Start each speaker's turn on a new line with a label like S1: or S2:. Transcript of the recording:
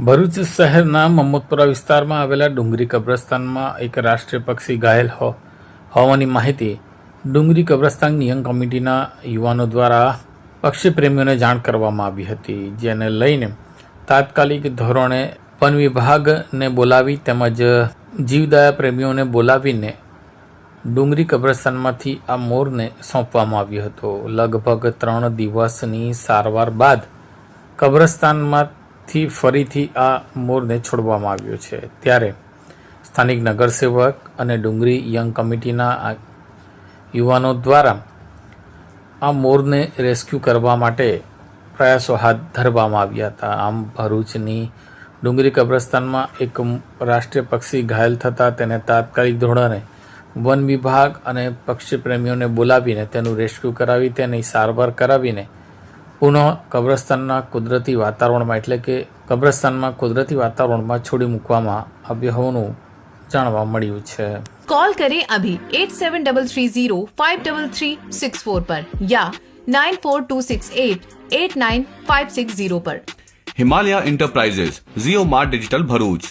S1: ભરૂચ શહેરના મમ્મદપુરા વિસ્તારમાં આવેલા ડુંગરી કબ્રસ્તાનમાં એક રાષ્ટ્રીય પક્ષી ઘાયલ હોવાની માહિતી ડુંગરી કબ્રસ્તાન નિયમ કમિટીના યુવાનો દ્વારા પક્ષી પ્રેમીઓને જાણ કરવામાં આવી હતી, જેને લઈને તાત્કાલિક ધોરણે વન વિભાગને બોલાવી તેમજ જીવદયા પ્રેમીઓને બોલાવીને ડુંગરી કબ્રસ્તાનમાંથી આ મોરને સોંપવામાં આવ્યો હતો. લગભગ 3 દિવસની સારવાર બાદ કબ્રસ્તાનમાંથી ફરીથી આ મોરને છોડવામાં આવ્યો છે. ત્યારે સ્થાનિક નગરસેવક અને ડુંગરી યંગ કમિટીના યુવાનો દ્વારા આ મોરને રેસ્ક્યુ કરવા માટે પ્રયાસો હાથ ધરવામાં આવ્યા હતા. આમ ભરૂચની ડુંગરી કબ્રસ્તાનમાં એક રાષ્ટ્રીય પક્ષી ઘાયલ થતાં તેને તાત્કાલિક ધોરણે વન વિભાગ અને પક્ષી પ્રેમીઓને બોલાવીને તેનું રેસ્ક્યુ કરાવી તેની સારવાર કરાવીને પુનઃ કબ્રસ્તાનના કુદરતી વાતાવરણમાં એટલે કે કબ્રસ્તાનમાં કુદરતી વાતાવરણમાં છોડી મૂકવામાં આવ્યો હોવાનું જાણવા મળ્યું છે.
S2: कॉल करें अभी 87305336 पर या 9426889560 पर.
S3: हिमालय इंटरप्राइजेज, जियो मार्ट डिजिटल भरूच,